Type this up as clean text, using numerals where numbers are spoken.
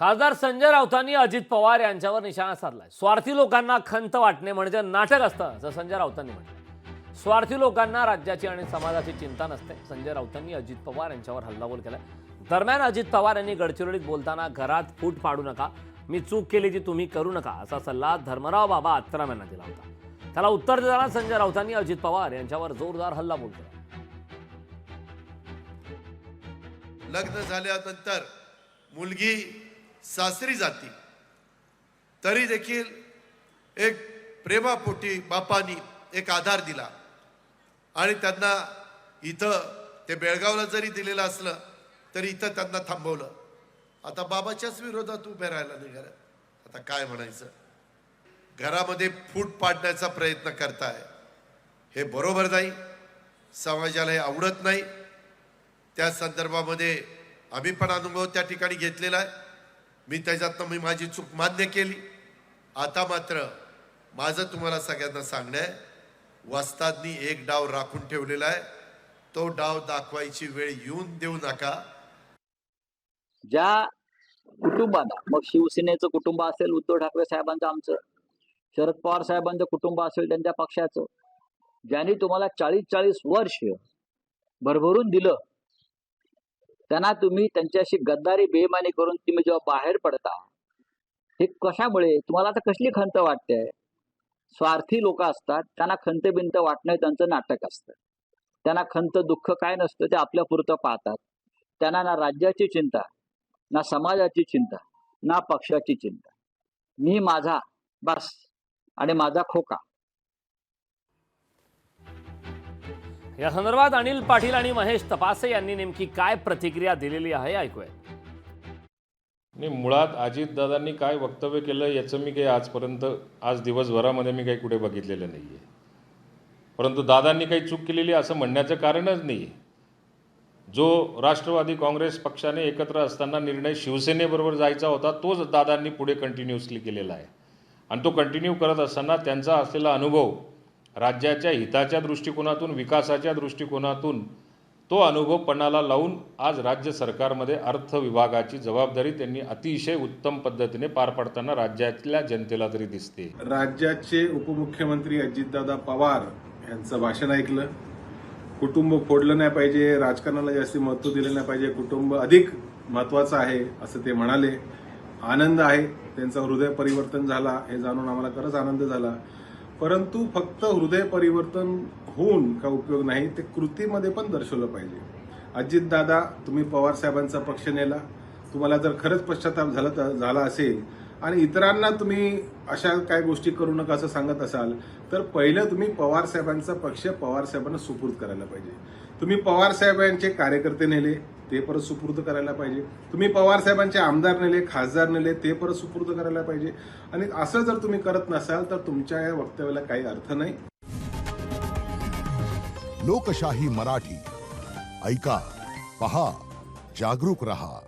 खासदार संजय राऊतांनी अजित पवार यांच्यावर निशाणा साधलाय। स्वार्थी लोकांना खंत वाटणे म्हणजे नाटक असतं असं संजय राऊतांनी म्हटलं। स्वार्थी लोकांना राज्याची आणि समाजाची चिंता नसते। संजय राऊतांनी अजित पवार यांच्यावर हल्लाबोल केलाय। दरम्यान अजित पवार यांनी गडचिरोलीत बोलताना घरात फूट पाडू नका, मी चूक केली ती तुम्ही करू नका असा सल्ला धर्मराव बाबा आत्राम यांना दिला होता। त्याला उत्तर देताना संजय राऊतांनी अजित पवार यांच्यावर जोरदार हल्लाबोल केला। लग्न झाल्यानंतर मुलगी सासरी जाती तरी देखील एक प्रेमापोटी बापानी एक आधार दिला आणि त्यांना इथं ते बेळगावला जरी दिलेलं असलं तरी इथं त्यांना थांबवलं। आता बाबाच्याच विरोधात उभे राहायला निघाले। आता काय म्हणायचं, घरामध्ये फूट पाडण्याचा प्रयत्न करताय, हे बरोबर नाही, समाजाला हे आवडत नाही। त्या संदर्भामध्ये आम्ही पण अनुभव त्या ठिकाणी घेतलेला आहे। मी त्याच्यातनं मी माझी चूक मान्य केली। आता मात्र माझं तुम्हाला सगळ्यांना सांगणं आहे, वस्तादनी एक डाव राखून ठेवलेला आहे, तो डाव दाखवायची वेळ येऊन देऊ नका। ज्या कुटुंबाला, मग शिवसेनेचं कुटुंब असेल, उद्धव ठाकरे साहेबांचं, आमचं शरद पवार साहेबांचं कुटुंब असेल, त्यांच्या पक्षाचं, ज्यांनी तुम्हाला 40-40 वर्ष भरभरून दिलं, त्यांना तुम्ही त्यांच्याशी गद्दारी बेईमानी करून तुम्ही जेव्हा बाहेर पडता, हे कशामुळे तुम्हाला आता कसली खंत वाटते? स्वार्थी लोक असतात, त्यांना खंत बिंत वाटणं त्यांचं नाटक असतं। त्यांना खंत दुःख काय नसतं, ते आपल्या पुरतं पाहतात। त्यांना ना राज्याची चिंता, ना समाजाची चिंता, ना पक्षाची चिंता। मी माझा बस आणि माझा खोका। या संदर्भात अनिल पाटील आणि महेश तपासे यांनी नेमकी काय प्रतिक्रिया दिलेली आहे ऐकूया। नाही, मुळात अजितदादांनी काय वक्तव्य केलं याचं मी काही आजपर्यंत आज दिवसभरामध्ये मी काही कुठे बघितलेलं नाही आहे। परंतु दादांनी काही चूक केलेली असं म्हणण्याचं कारणच नाही। जो राष्ट्रवादी काँग्रेस पक्षाने एकत्र असताना निर्णय शिवसेनेबरोबर जायचा होता, तोच दादांनी पुढे कंटिन्युअसली केलेला आहे। आणि तो कंटिन्यू करत असताना त्यांचा असलेला अनुभव, राज्याच्या हिताच्या दृष्टिकोनातून, विकासाच्या दृष्टिकोनातून तो अनुभव पणाला लावून आज राज्य सरकारमध्ये अर्थ विभागाची जबाबदारी त्यांनी अतिशय उत्तम पद्धतीने पार पाडताना राज्यातल्या जनतेला तरी दिसते। राज्याचे उपमुख्यमंत्री अजितदादा पवार यांचं भाषण ऐकलं। कुटुंब फोडलं नाही पाहिजे, राजकारणाला जास्त महत्त्व दिलं नाही पाहिजे, कुटुंब अधिक महत्त्वाचं आहे असं ते म्हणाले। आनंद आहे, त्यांचं हृदय परिवर्तन झाला हे जाणून आम्हाला खरंच आनंद झाला। परंतु फक्त हृदय परिवर्तन होऊन का उपयोग नाही, ते कृतीमध्ये पण दर्शवलं पाहिजे। अजितदादा, तुम्ही पवार साहेबांचा पक्ष नेला, तुम्हाला जर खरंच पश्चाताप झाला असेल आणि इतरांना तुम्ही अशा काय गोष्टी करू नका असं सांगत असाल, तर पहिलं तुम्ही पवार साहेबांचा पक्ष पवार साहेबांना सुपूर्द करायला पाहिजे। तुम्ही पवार साहेबांचे कार्यकर्ते नेले, ते परत सुपूर्द करायला पाहिजे। तुम्ही पवार साहेबांचे आमदार नेले, खासदार नेले, ते परत सुपूर्द करायला पाहिजे। आणि असं जर तुम्ही करत नसाल तर तुमच्या या वक्तव्याला काही अर्थ नाही। लोकशाही मराठी ऐका, पहा, जागरूक रहा।